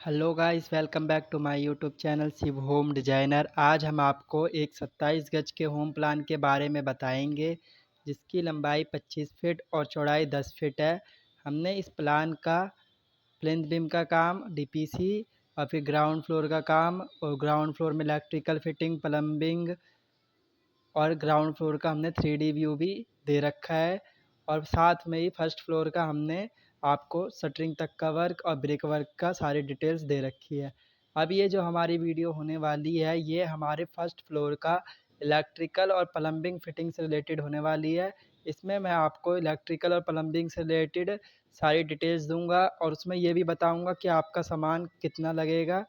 Hello guys, welcome back to my YouTube channel Shiv home designer. आज हम आपको एक 27 गज के होम प्लान के बारे में बताएंगे, जिसकी लंबाई 25 फीट और चौड़ाई 10 फीट है। हमने इस प्लान का प्लिंथ बीम का काम, डीपीसी और फिर ग्राउंड फ्लोर का काम और ग्राउंड फ्लोर में इलेक्ट्रिकल फिटिंग, प्लम्बिंग और ग्राउंड फ्लोर का हमने 3D व्यू भी दे रखा है। और साथ में ही फर्स्ट फ्लोर का हमने आपको शटरिंग तक का वर्क और ब्रिक वर्क का सारी डिटेल्स दे रखी है। अब ये जो हमारी वीडियो होने वाली है, ये हमारे फर्स्ट फ्लोर का इलेक्ट्रिकल और प्लम्बिंग फिटिंग से रिलेटेड होने वाली है। इसमें मैं आपको इलेक्ट्रिकल और प्लम्बिंग से रिलेटेड सारी डिटेल्स दूंगा और उसमें ये भी बताऊंगा कि आपका सामान कितना लगेगा,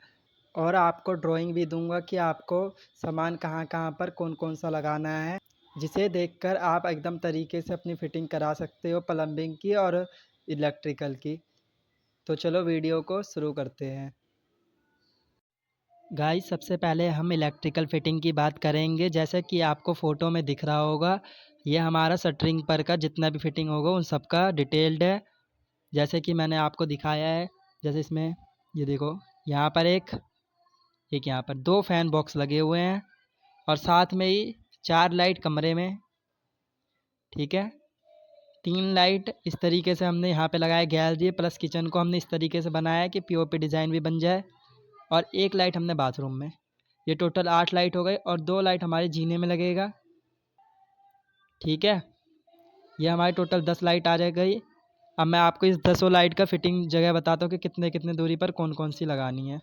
और आपको ड्राइंग भी दूंगा कि आपको सामान कहाँ-कहाँ पर कौन-कौन सा लगाना है, जिसे देखकर आप एकदम तरीके से अपनी फिटिंग करा सकते हो प्लम्बिंग की और इलेक्ट्रिकल की। तो चलो वीडियो को शुरू करते हैं। गाइस, सबसे पहले हम इलेक्ट्रिकल फिटिंग की बात करेंगे। जैसे कि आपको फ़ोटो में दिख रहा होगा, ये हमारा शटरिंग पर का जितना भी फिटिंग होगा उन सब का डिटेल्ड है। जैसे कि मैंने आपको दिखाया है। जैसे इसमें ये देखो, यहाँ पर एक यहाँ पर 2 फैन बॉक्स लगे हुए हैं और साथ में ही 4 लाइट कमरे में, ठीक है। 3 लाइट इस तरीके से हमने यहाँ पे लगाया गैलरी प्लस किचन को हमने इस तरीके से बनाया है कि पीओपी डिज़ाइन भी बन जाए, और 1 लाइट हमने बाथरूम में। ये टोटल 8 लाइट हो गई और 2 लाइट हमारे जीने में लगेगा, ठीक है। ये हमारी टोटल 10 लाइट आ गई। अब मैं आपको इस 10 लाइट का फिटिंग जगह बताता हूँ कि कितने कितने दूरी पर कौन कौन सी लगानी है।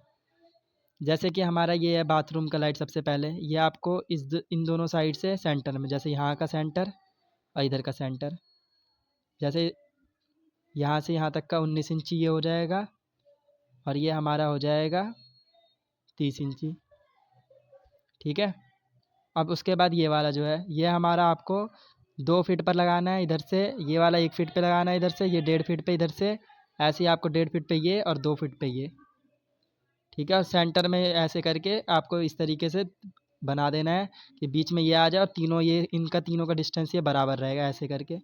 जैसे कि हमारा ये है बाथरूम का लाइट। सबसे पहले ये आपको इन दोनों साइड से सेंटर में, जैसे यहाँ का सेंटर और इधर का सेंटर, जैसे यहाँ से यहाँ तक का 19 इंची ये हो जाएगा और ये हमारा हो जाएगा 30 इंची, ठीक है। अब उसके बाद ये वाला जो है, ये हमारा आपको 2 फीट पर लगाना है इधर से, ये वाला 1 फीट पे लगाना है इधर से, ये 1.5 फीट पे इधर से, ऐसे ही आपको 1.5 फीट पे ये और 2 फीट पे ये, ठीक है। और सेंटर में ऐसे करके आपको इस तरीके से बना देना है कि बीच में ये आ जाए और तीनों ये इनका तीनों का डिस्टेंस ये बराबर रहेगा ऐसे करके।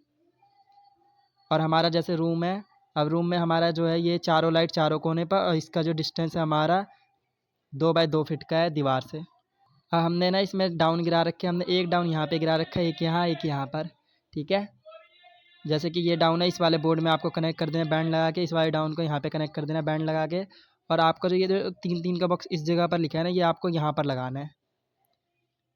और हमारा जैसे रूम है, अब रूम में हमारा जो है ये चारों लाइट चारों कोने पर, और इसका जो डिस्टेंस है हमारा 2 बाई 2 फीट का है दीवार से। हाँ, हमने ना इसमें डाउन गिरा रखे हैं। हमने एक डाउन यहाँ पे गिरा रखा है, एक यहाँ पर, ठीक है। जैसे कि ये डाउन है, इस वाले बोर्ड में आपको कनेक्ट कर देना है बैंड लगा के, इस वाले डाउन को यहाँ पे कनेक्ट कर देना है बैंड लगा के। और आपका जो ये जो 3-3 का बॉक्स इस जगह पर लिखा है ना, ये आपको यहाँ पर लगाना है,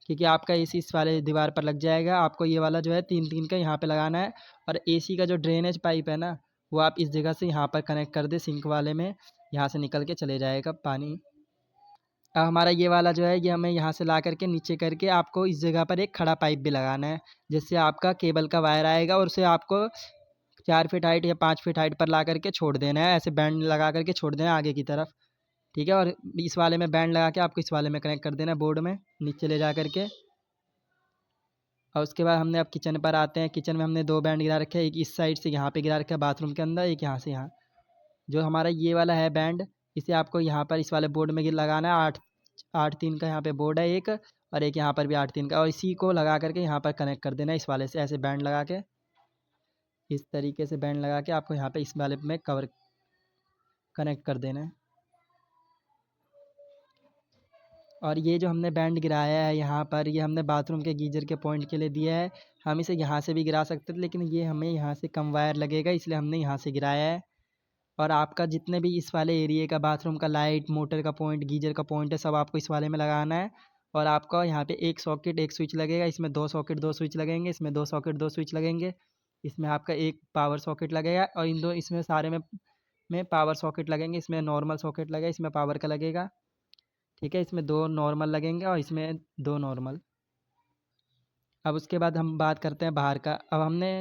क्योंकि आपका एसी इस वाले दीवार पर लग जाएगा। आपको ये वाला जो है 3-3 का यहाँ पे लगाना है। और एसी का जो ड्रेनेज पाइप है ना, वो आप इस जगह से यहाँ पर कनेक्ट कर दें सिंक वाले में, यहाँ से निकल के चले जाएगा पानी। अब हमारा ये वाला जो है, ये हमें यहाँ से ला करके नीचे करके आपको इस जगह पर एक खड़ा पाइप भी लगाना है, जिससे आपका केबल का वायर आएगा और उसे आपको 4 फीट हाइट या 5 फीट हाइट पर ला करके छोड़ देना है, ऐसे बैंड लगा करके छोड़ देना है आगे की तरफ, ठीक है। और इस वाले में बैंड लगा के आपको इस वाले में कनेक्ट कर देना है बोर्ड में नीचे ले जा करके। और उसके बाद हमने अब किचन पर आते हैं। किचन में हमने 2 बैंड गिरा रखे हैं, एक इस साइड से यहाँ पे गिरा रखा है बाथरूम के अंदर, एक यहाँ से यहाँ। जो हमारा ये वाला है बैंड, इसे आपको यहाँ पर इस वाले बोर्ड में लगाना है। 8-3 का यहाँ पे बोर्ड है एक, और एक यहाँ पर भी 8-3 का, और इसी को लगा करके यहाँ पर कनेक्ट कर देना है इस वाले से, ऐसे बैंड लगा के, इस तरीके से बैंड लगा के आपको यहाँ पे इस वाले में कवर कनेक्ट कर देना है। और ये जो हमने बैंड गिराया है यहाँ पर, ये हमने बाथरूम के गीजर के पॉइंट के लिए दिया है। हम इसे यहाँ से भी गिरा सकते थे, लेकिन ये हमें यहाँ से कम वायर लगेगा, इसलिए हमने यहाँ से गिराया है। और आपका जितने भी इस वाले एरिया का बाथरूम का लाइट, मोटर का पॉइंट, गीजर का पॉइंट है, सब आपको इस वाले में लगाना है। और आपका यहाँ पे एक सॉकेट एक स्विच लगेगा, इसमें 2 सॉकेट 2 स्विच लगेंगे, इसमें 2 सॉकेट 2 स्विच लगेंगे, इसमें आपका एक पावर सॉकेट लगेगा, और इन दो इसमें सारे में पावर सॉकेट लगेंगे। इसमें नॉर्मल सॉकेट लगेगा, इसमें पावर का लगेगा, ठीक है। इसमें 2 नॉर्मल लगेंगे और इसमें 2 नॉर्मल। अब उसके बाद हम बात करते हैं बाहर का। अब हमने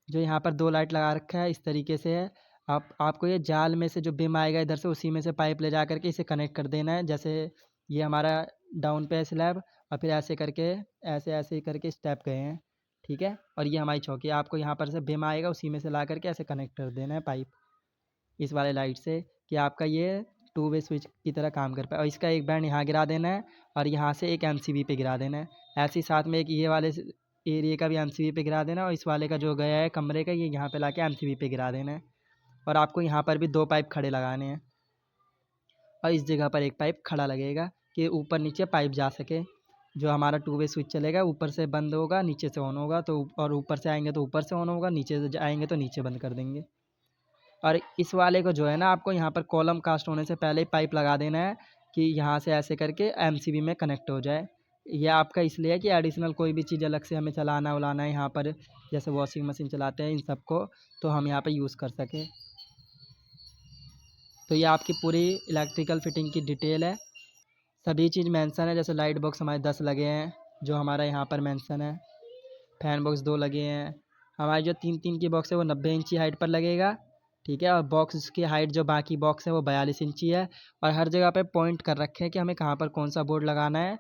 जो यहाँ पर 2 लाइट लगा रखा है इस तरीके से है। आपको ये जाल में से जो बिम आएगा इधर से, उसी में से पाइप ले जा करके इसे कनेक्ट कर देना है। जैसे ये हमारा डाउन पे है स्लैब, और फिर ऐसे करके ऐसे करके स्टेप गए हैं, ठीक है। और ये हमारी चौकी है, आपको यहाँ पर से बिम आएगा, उसी में से ला करके ऐसे कनेक्ट कर देना है पाइप इस वाले लाइट से, कि आपका ये 2 वे स्विच की तरह काम कर पाए। और इसका एक बैंड यहाँ गिरा देना है, और यहाँ से एक एमसीबी पे गिरा देना है। ऐसे ही साथ में एक ये वाले एरिया का भी एमसीबी पे गिरा देना है, और इस वाले का जो गया है कमरे का, ये यहाँ पे लाके एमसीबी पे गिरा देना है। और आपको यहाँ पर भी 2 पाइप खड़े लगाने हैं, और इस जगह पर एक पाइप खड़ा लगेगा कि ऊपर नीचे पाइप जा सके। जो हमारा 2 वे स्विच चलेगा, ऊपर से बंद होगा, नीचे से ऑन होगा, तो और ऊपर से आएंगे तो ऊपर से ऑन होगा, नीचे से आएंगे तो नीचे बंद कर देंगे। और इस वाले को जो है ना, आपको यहाँ पर कॉलम कास्ट होने से पहले ही पाइप लगा देना है कि यहाँ से ऐसे करके एमसीबी में कनेक्ट हो जाए। ये आपका इसलिए है कि एडिशनल कोई भी चीज़ अलग से हमें चलाना उलाना है यहाँ पर, जैसे वॉशिंग मशीन चलाते हैं इन सबको, तो हम यहाँ पर यूज़ कर सकें। तो ये आपकी पूरी इलेक्ट्रिकल फिटिंग की डिटेल है। सभी चीज़ मेंशन है, जैसे लाइट बॉक्स हमारे 10 लगे हैं जो हमारा यहाँ पर मेंशन है। फैन बॉक्स 2 लगे हैं। हमारी जो 3-3 की बॉक्स है वो 90 इंची हाइट पर लगेगा, ठीक है। और बॉक्स की हाइट जो बाकी बॉक्स है वो 42 इंची है। और हर जगह पे पॉइंट कर रखे हैं कि हमें कहाँ पर कौन सा बोर्ड लगाना है,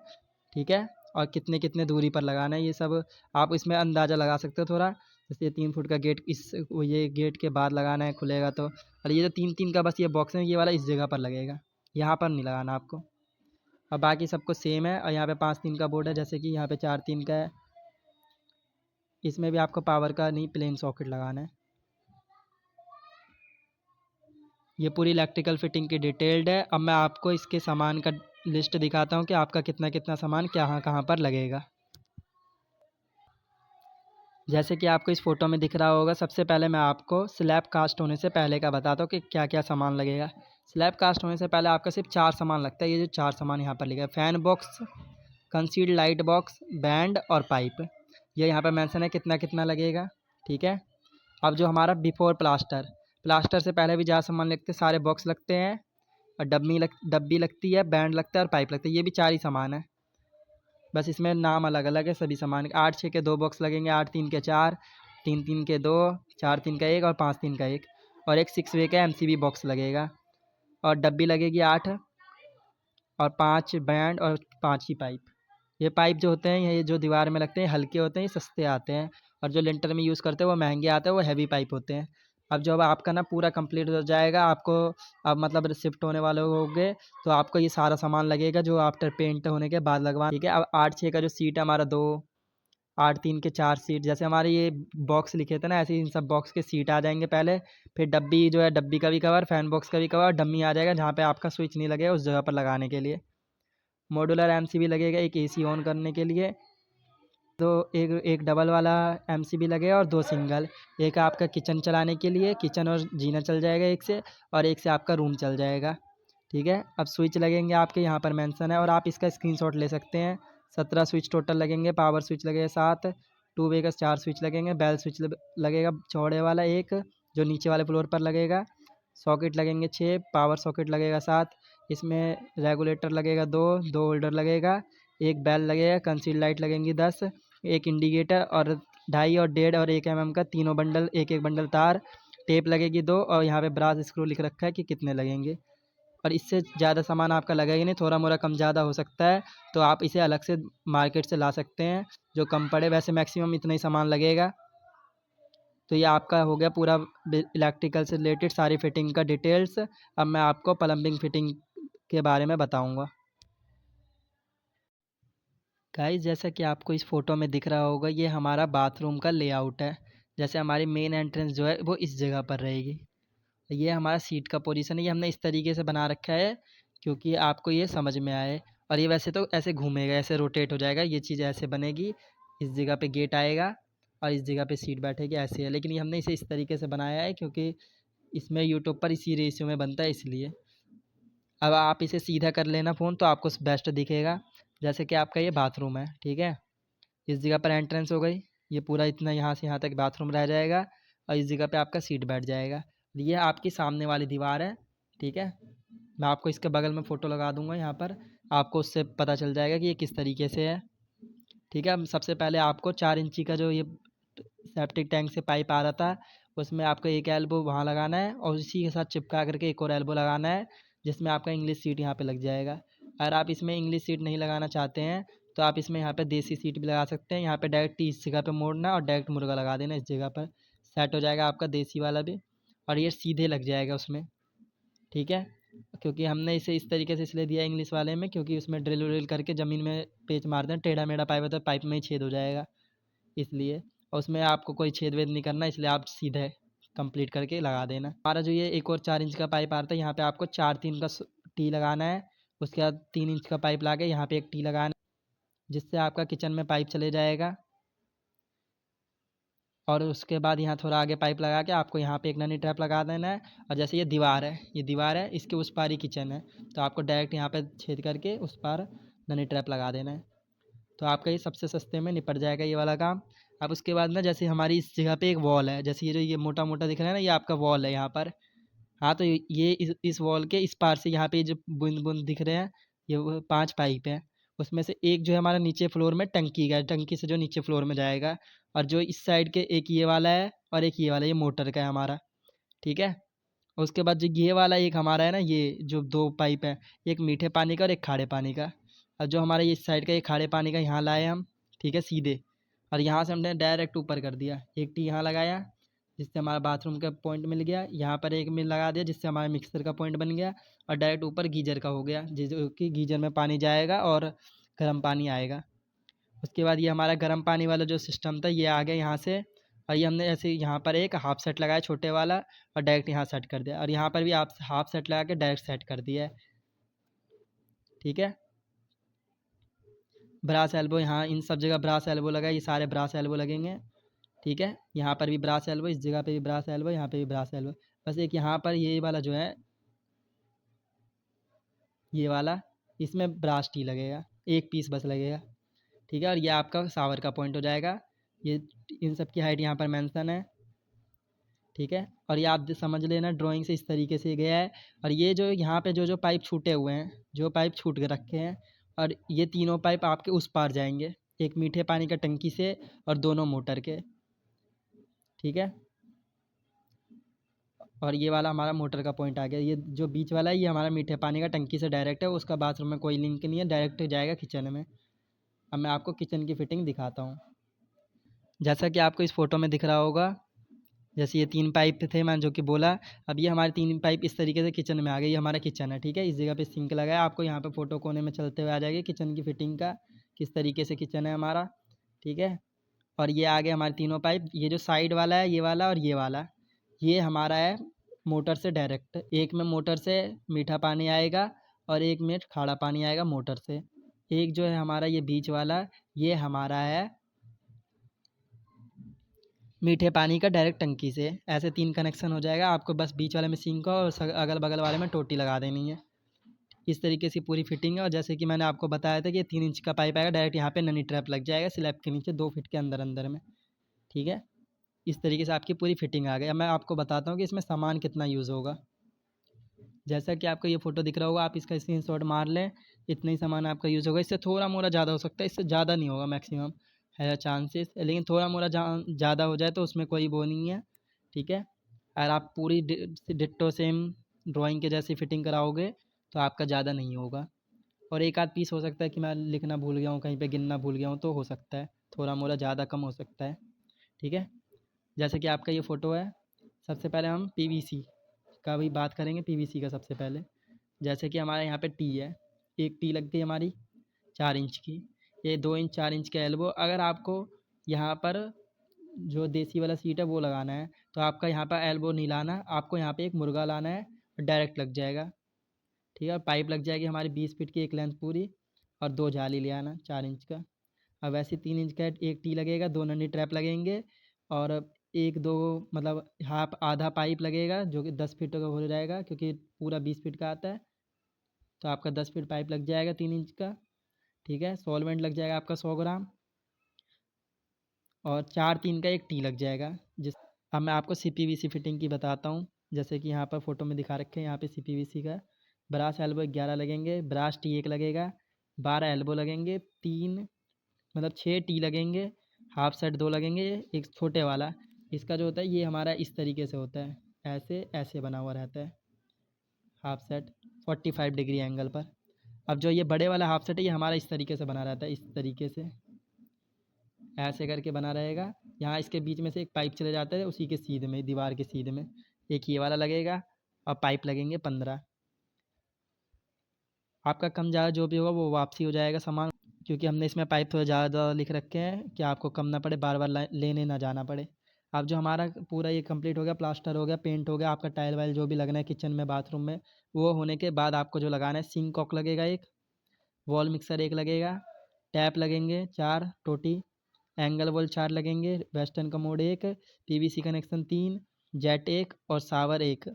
ठीक है, और कितने कितने दूरी पर लगाना है। ये सब आप इसमें अंदाज़ा लगा सकते हो थोड़ा। जैसे 3 फुट का गेट ये गेट के बाद लगाना है खुलेगा तो। और ये जो 3-3 का बस ये बॉक्स है, ये वाला इस जगह पर लगेगा, यहाँ पर नहीं लगाना आपको। और बाकी सबको सेम है। और यहाँ पे 5-3 का बोर्ड है, जैसे कि यहाँ पे 4-3 का है। इसमें भी आपको पावर का नहीं, प्लेन सॉकेट लगाना है। ये पूरी इलेक्ट्रिकल फिटिंग की डिटेल्ड है। अब मैं आपको इसके सामान का लिस्ट दिखाता हूँ कि आपका कितना कितना सामान कहाँ कहाँ पर लगेगा। जैसे कि आपको इस फ़ोटो में दिख रहा होगा, सबसे पहले मैं आपको स्लैब कास्ट होने से पहले का बताता हूँ कि क्या क्या सामान लगेगा। स्लैब कास्ट होने से पहले आपका सिर्फ 4 सामान लगता है। ये जो 4 सामान यहाँ पर लिखा है, fan box, concealed light box, band और पाइप। ये यहाँ पर मेंशन है कितना कितना लगेगा, ठीक है। अब जो हमारा बिफोर प्लास्टर, प्लास्टर से पहले भी ज़्यादा सामान लगते हैं, सारे बॉक्स लगते हैं और डब्बी लगती है, बैंड लगता है और पाइप लगता है। ये भी 4 ही सामान है, बस इसमें नाम अलग अलग है सभी सामान के। 8-6 के 2 बॉक्स लगेंगे, 8-3 के 4, 3-3 के 2, 4-3 का 1 और 5-3 का 1। और एक 6 वे का एमसीबी बॉक्स लगेगा। और डब्बी लगेगी 8 और 5 बैंड और 5 ही पाइप। ये पाइप जो होते हैं, ये जो दीवार में लगते हैं, हल्के होते हैं, ये सस्ते आते हैं। और जो लिंटर में यूज़ करते हैं वो महंगे आते हैं, वो हैवी पाइप होते हैं। अब जब आपका ना पूरा कंप्लीट हो जाएगा, आपको अब मतलब शिफ्ट होने वाले होगे, तो आपको ये सारा सामान लगेगा जो आफ्टर पेंट होने के बाद लगवा, ठीक है। अब 8-6 का जो सीट है हमारा 2, 8-3 के 4 सीट, जैसे हमारे ये बॉक्स लिखे थे ना, ऐसे ही इन सब बॉक्स के सीट आ जाएंगे पहले। फिर डब्बी जो है, डब्बी का भी कवर, फैन बॉक्स का भी कवर, डम्मी आ जाएगा जहाँ पे आपका स्विच नहीं लगेगा उस जगह पर लगाने के लिए। मॉड्यूलर एमसीबी लगेगा एक एसी ऑन करने के लिए। तो एक एक डबल वाला एमसीबी लगेगा और 2 सिंगल। एक आपका किचन चलाने के लिए, किचन और जीना चल जाएगा एक से, और एक से आपका रूम चल जाएगा, ठीक है। अब स्विच लगेंगे आपके यहाँ पर मेंशन है, और आप इसका स्क्रीनशॉट ले सकते हैं। 17 स्विच टोटल लगेंगे। पावर स्विच लगेगा 7, 2 वे का 4 स्विच लगेंगे। बेल स्विच लगेगा चौड़े वाला एक, जो नीचे वाले फ्लोर पर लगेगा। सॉकेट लगेंगे 6, पावर सॉकेट लगेगा 7। इसमें रेगुलेटर लगेगा 2, 2 होल्डर लगेगा, एक बेल लगेगा। कंसील लाइट लगेंगी 10, एक इंडिकेटर और 2.5 और 1.5 और 1 mm का तीनों बंडल, एक एक बंडल तार। टेप लगेगी 2, और यहाँ पे ब्रास स्क्रू लिख रखा है कि कितने लगेंगे। और इससे ज़्यादा सामान आपका लगेगा नहीं, थोड़ा मोड़ा कम ज़्यादा हो सकता है, तो आप इसे अलग से मार्केट से ला सकते हैं जो कम पड़े। वैसे मैक्सिमम इतना ही सामान लगेगा। तो ये आपका हो गया पूरा इलेक्ट्रिकल से रिलेटेड सारी फिटिंग का डिटेल्स। अब मैं आपको प्लम्बिंग फिटिंग के बारे में बताऊंगा। गाइस, जैसा कि आपको इस फ़ोटो में दिख रहा होगा, ये हमारा बाथरूम का लेआउट है। जैसे हमारी मेन एंट्रेंस जो है वो इस जगह पर रहेगी। ये हमारा सीट का पोजीशन है, ये हमने इस तरीके से बना रखा है क्योंकि आपको ये समझ में आए। और ये वैसे तो ऐसे घूमेगा, ऐसे रोटेट हो जाएगा, ये चीज़ ऐसे बनेगी। इस जगह पे गेट आएगा और इस जगह पे सीट बैठेगी, ऐसे है। लेकिन ये हमने इसे इस तरीके से बनाया है क्योंकि इसमें यूट्यूब पर इसी रेशियो में बनता है, इसलिए। अब आप इसे सीधा कर लेना फ़ोन, तो आपको बेस्ट दिखेगा। जैसे कि आपका ये बाथरूम है, ठीक है। इस जगह पर एंट्रेंस हो गई, ये पूरा इतना यहाँ से यहाँ तक बाथरूम रह जाएगा। और इस जगह पे आपका सीट बैठ जाएगा। ये आपकी सामने वाली दीवार है, ठीक है। मैं आपको इसके बगल में फ़ोटो लगा दूंगा यहाँ पर, आपको उससे पता चल जाएगा कि ये किस तरीके से है, ठीक है। अब सबसे पहले आपको 4 इंची का जो ये सेप्टिक टैंक से पाइप आ रहा था, उसमें आपको एक एल्बो वहाँ लगाना है और उसी के साथ चिपका करके एक और एल्बो लगाना है, जिसमें आपका इंग्लिश सीट यहाँ पे लग जाएगा। अगर आप इसमें इंग्लिश सीट नहीं लगाना चाहते हैं, तो आप इसमें यहाँ पे देसी सीट भी लगा सकते हैं। यहाँ पे डायरेक्ट इस जगह पे मोड़ना और डायरेक्ट मुर्गा लगा देना, इस जगह पर सेट हो जाएगा आपका देसी वाला भी। और ये सीधे लग जाएगा उसमें, ठीक है। क्योंकि हमने इसे इस तरीके से इसलिए दिया इंग्लिश वाले में, क्योंकि उसमें ड्रिल व्रिल करके ज़मीन में पेच मार दें, टेढ़ा मेढ़ा पाइप है तो पाइप में ही छेद हो जाएगा, इसलिए। और उसमें आपको कोई छेद वेद नहीं करना, इसलिए आप सीधे कंप्लीट करके लगा देना। हमारा जो ये एक और 4 इंच का पाइप आता है, यहाँ पे आपको 4-3 का टी लगाना है। उसके बाद 3 इंच का पाइप ला के यहाँ पे एक टी लगाना है, जिससे आपका किचन में पाइप चले जाएगा। और उसके बाद यहाँ थोड़ा आगे पाइप लगा के आपको यहाँ पे एक ननी ट्रैप लगा देना है। और जैसे ये दीवार है, इसके उस पार ही किचन है, तो आपको डायरेक्ट यहाँ पे छेद करके उस पार ननी ट्रैप लगा देना है। तो आपका ये सबसे सस्ते में निपट जाएगा ये वाला काम। अब उसके बाद ना, जैसे हमारी इस जगह पे एक वॉल है, जैसे ये जो ये मोटा मोटा दिख रहा है ना, ये आपका वॉल है यहाँ पर। हाँ, तो ये इस वॉल के इस पार से यहाँ पे जो बूंद बूंद दिख रहे हैं, ये वो 5 पाइप हैं। उसमें से एक जो है हमारा नीचे फ्लोर में टंकी का है, टंकी से जो नीचे फ्लोर में जाएगा। और जो इस साइड के एक ये वाला है और एक ये वाला, ये मोटर का है हमारा। ठीक है। उसके बाद जो ये वाला एक हमारा है ना, ये जो 2 पाइप है, एक मीठे पानी का और एक खारे पानी का। और जो हमारा ये इस साइड का ये खारे पानी का यहाँ लाए हम, ठीक है, सीधे। और यहाँ से हमने डायरेक्ट ऊपर कर दिया, एक टी यहाँ लगाया जिससे हमारा बाथरूम का पॉइंट मिल गया। यहाँ पर एक में लगा दिया जिससे हमारा मिक्सर का पॉइंट बन गया। और डायरेक्ट ऊपर गीजर का हो गया, जो कि गीजर में पानी जाएगा और गर्म पानी आएगा। उसके बाद ये हमारा गर्म पानी वाला जो सिस्टम था, ये आ गया यहाँ से। और ये हमने ऐसे यहाँ पर एक हाफ सेट लगाया छोटे वाला, और डायरेक्ट यहाँ सेट कर दिया। और यहाँ पर भी आप हाफ सेट लगा के डायरेक्ट सेट कर दिया है। ठीक है। ब्रास एल्बो, यहाँ इन सब जगह ब्रास एल्बो लगा, ये सारे ब्रास एल्बो लगेंगे। ठीक है। यहाँ पर भी ब्रास एल्बो, इस जगह पे भी ब्रास एल्बो, यहाँ पे भी ब्रास एल्बो। बस एक यहाँ पर ये वाला जो है, ये वाला, इसमें ब्रास टी लगेगा, एक पीस बस लगेगा। ठीक है। और ये आपका शावर का पॉइंट हो जाएगा। ये इन सब की हाइट यहाँ पर मेंशन है। ठीक है। और ये आप समझ लेना, ड्राइंग से इस तरीके से गया है। और ये जो यहाँ पे जो जो पाइप छूटे हुए हैं, जो पाइप छूट के रखे हैं, और ये तीनों पाइप आपके उस पार जाएंगे, एक मीठे पानी का टंकी से और दोनों मोटर के। ठीक है। और ये वाला हमारा मोटर का पॉइंट आ गया। ये जो बीच वाला है, ये हमारा मीठे पानी का टंकी से डायरेक्ट है, उसका बाथरूम में कोई लिंक नहीं है, डायरेक्ट जाएगा किचन में। अब मैं आपको किचन की फिटिंग दिखाता हूँ। जैसा कि आपको इस फ़ोटो में दिख रहा होगा, जैसे ये 3 पाइप थे मैंने जो कि बोला। अब ये हमारे 3 पाइप इस तरीके से किचन में आ गए, ये हमारा किचन है। ठीक है। इस जगह पे सिंक लगा है, आपको यहाँ पे फ़ोटो कोने में चलते हुए आ जाएगी किचन की फिटिंग का, किस तरीके से किचन है हमारा। ठीक है। और ये आ गए हमारे तीनों पाइप, ये जो साइड वाला है, ये वाला और ये वाला, ये हमारा है मोटर से डायरेक्ट। एक में मोटर से मीठा पानी आएगा और एक में खारा पानी आएगा मोटर से। एक जो है हमारा ये बीच वाला, ये हमारा है मीठे पानी का डायरेक्ट टंकी से। ऐसे 3 कनेक्शन हो जाएगा। आपको बस बीच वाले में सिंक और अगल बगल वाले में टोटी लगा देनी है। इस तरीके से पूरी फिटिंग है। और जैसे कि मैंने आपको बताया था कि ये 3 इंच का पाइप आएगा, डायरेक्ट यहाँ पे ननी ट्रैप लग जाएगा स्लैब के नीचे 2 फीट के अंदर अंदर में। ठीक है। इस तरीके से आपकी पूरी फिटिंग आ गई। अब मैं आपको बताता हूँ कि इसमें सामान कितना यूज़ होगा। जैसा कि आपको ये फ़ोटो दिख रहा होगा, आप इसका स्क्रीनशॉट मार लें। इतना ही सामान आपका यूज़ होगा, इससे थोड़ा मोड़ा ज़्यादा हो सकता है, इससे ज़्यादा नहीं होगा, मैक्सिमम है चांसेस, लेकिन थोड़ा मोड़ा ज़्यादा हो जाए तो उसमें कोई वो नहीं है। ठीक है। अगर आप पूरी डिट्टो सेम ड्राइंग के जैसी फिटिंग कराओगे तो आपका ज़्यादा नहीं होगा। और एक आध पीस हो सकता है कि मैं लिखना भूल गया हूँ, कहीं पे गिनना भूल गया हूँ, तो हो सकता है थोड़ा मोड़ा ज़्यादा कम हो सकता है। ठीक है। जैसे कि आपका ये फ़ोटो है, सबसे पहले हम पीवीसी का भी बात करेंगे। पीवीसी का सबसे पहले, जैसे कि हमारे यहाँ पे टी है, एक टी लग गई हमारी 4 इंच की। ये 2 इंच 4 इंच का एल्बो। अगर आपको यहाँ पर जो देसी वाला सीट है वो लगाना है, तो आपका यहाँ पर एल्बो नहीं लाना, आपको यहाँ पे एक मुर्गा लाना है, डायरेक्ट लग जाएगा। ठीक है। पाइप लग जाएगी हमारी 20 फीट की, एक लेंथ पूरी। और 2 जाली ले आना 4 इंच का। अब वैसे 3 इंच का एक टी लगेगा, 2 ननी ट्रैप लगेंगे। और एक दो मतलब हाफ आधा पाइप लगेगा जो कि 10 फीट का हो जाएगा, क्योंकि पूरा 20 फीट का आता है। तो आपका 10 फीट पाइप लग जाएगा 3 इंच का। ठीक है। सॉल्वेंट लग जाएगा आपका 100 ग्राम। और 4 3 का एक टी लग जाएगा। जिस अब मैं आपको सीपीवीसी फिटिंग की बताता हूँ। जैसे कि यहाँ पर फ़ोटो में दिखा रखे हैं, यहाँ पे सीपीवीसी का ब्रास एल्बो 11 लगेंगे, ब्रास टी 1 लगेगा, 12 एल्बो लगेंगे, 3 मतलब 6 टी लगेंगे, हाफ सेट 2 लगेंगे, एक छोटे वाला। इसका जो होता है ये हमारा इस तरीके से होता है, ऐसे ऐसे बना हुआ रहता है हाफ सेट, 45 डिग्री एंगल पर। अब जो ये बड़े वाला हाफ सेट है, ये हमारा इस तरीके से बना रहता है, इस तरीके से ऐसे करके बना रहेगा। यहाँ इसके बीच में से एक पाइप चले जाता है, उसी के सीधे में, दीवार के सीधे में एक ये वाला लगेगा। और पाइप लगेंगे 15। आपका कम ज़्यादा जो भी होगा वो वापसी हो जाएगा सामान, क्योंकि हमने इसमें पाइप थोड़ा ज़्यादा लिख रखे हैं कि आपको कम ना पड़े, बार बार लेने ना जाना पड़े। अब जो हमारा पूरा ये कंप्लीट हो गया, प्लास्टर हो गया, पेंट हो गया, आपका टाइल वाइल जो भी लगना है किचन में, बाथरूम में, वो होने के बाद आपको जो लगाना है, सिंक कॉक लगेगा एक, वॉल मिक्सर एक लगेगा, टैप लगेंगे 4 टोटी, एंगल वॉल 4 लगेंगे, वेस्टर्न कमोड एक, पीवीसी कनेक्शन 3, जेट एक और शावर एक।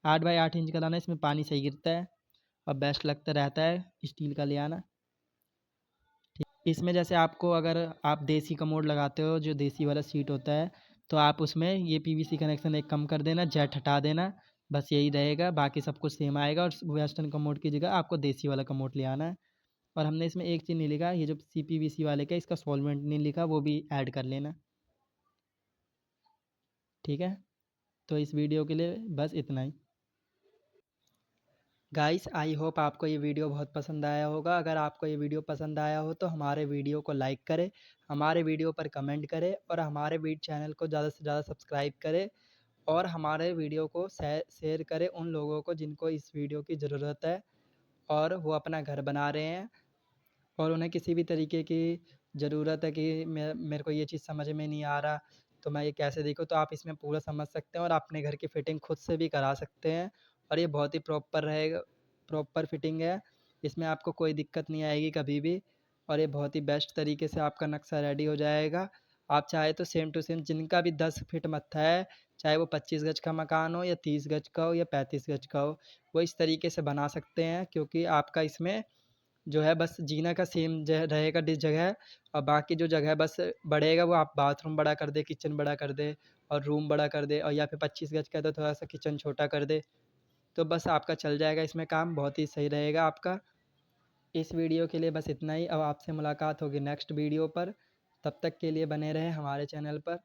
8 बाई 8 इंच का लाना है, इसमें पानी सही गिरता है और बेस्ट लगता रहता है स्टील का ले आना। ठीक, इसमें जैसे आपको अगर आप देसी कमोड लगाते हो, जो देसी वाला सीट होता है, तो आप उसमें ये पीवीसी कनेक्शन एक कम कर देना, जेट हटा देना, बस यही रहेगा, बाकी सब कुछ सेम आएगा। और वेस्टर्न कमोड की जगह आपको देसी वाला कमोड ले आना है। और हमने इसमें एक चीज़ नहीं लिखा, ये जो सीपीवीसी वाले का इसका सॉल्वेंट नहीं लिखा, वो भी ऐड कर लेना। ठीक है, तो इस वीडियो के लिए बस इतना ही। गाइस, आई होप आपको ये वीडियो बहुत पसंद आया होगा। अगर आपको ये वीडियो पसंद आया हो तो हमारे वीडियो को लाइक करें, हमारे वीडियो पर कमेंट करें और हमारे चैनल को ज़्यादा से ज़्यादा सब्सक्राइब करें और हमारे वीडियो को शेयर करें उन लोगों को जिनको इस वीडियो की ज़रूरत है और वो अपना घर बना रहे हैं और उन्हें किसी भी तरीके की ज़रूरत है कि मेरे को ये चीज़ समझ में नहीं आ रहा, तो मैं ये कैसे देखूँ, तो आप इसमें पूरा समझ सकते हैं और अपने घर की फ़िटिंग खुद से भी करा सकते हैं। और ये बहुत ही प्रॉपर रहेगा, प्रॉपर फ़िटिंग है, इसमें आपको कोई दिक्कत नहीं आएगी कभी भी। और ये बहुत ही बेस्ट तरीके से आपका नक्शा रेडी हो जाएगा। आप चाहे तो सेम टू सेम जिनका भी 10 फीट मत्था है, चाहे वो 25 गज का मकान हो या 30 गज का हो या 35 गज का हो, वो इस तरीके से बना सकते हैं, क्योंकि आपका इसमें जो है बस जीना का सेम रहेगा जगह, और बाकी जो जगह बस बढ़ेगा वो आप बाथरूम बड़ा कर दे, किचन बड़ा कर दे और रूम बड़ा कर दे, और या फिर 25 गज का है तो थोड़ा सा किचन छोटा कर दे, तो बस आपका चल जाएगा इसमें काम, बहुत ही सही रहेगा आपका। इस वीडियो के लिए बस इतना ही। अब आपसे मुलाकात होगी नेक्स्ट वीडियो पर, तब तक के लिए बने रहें हमारे चैनल पर।